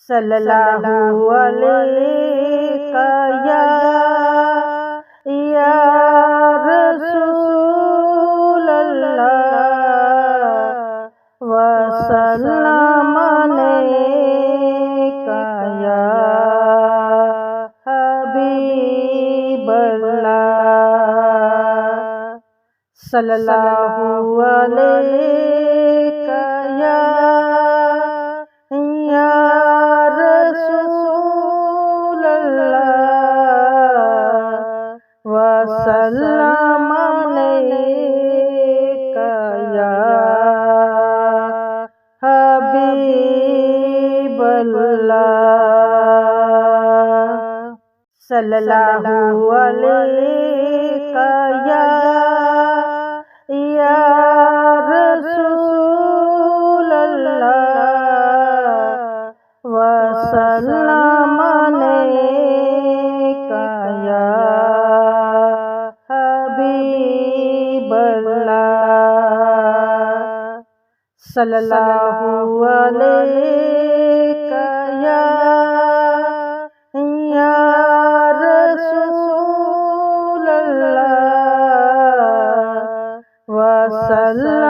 सल्लल्लाहु अलैका या रसूलल्लाह व सल्लम अलैका या हबीबल्लाह। सल्लल्लाहु अलैका या रसूलल्लाह व सल्लम अलैका या हबीबल्लाह। सल्लल्लाहु अलैका या रसूलल्लाह व सल्लम अलैका या हबीबल्लाह। सल्लल्लाहु अलैका या रसूलल्लाह व सल्लम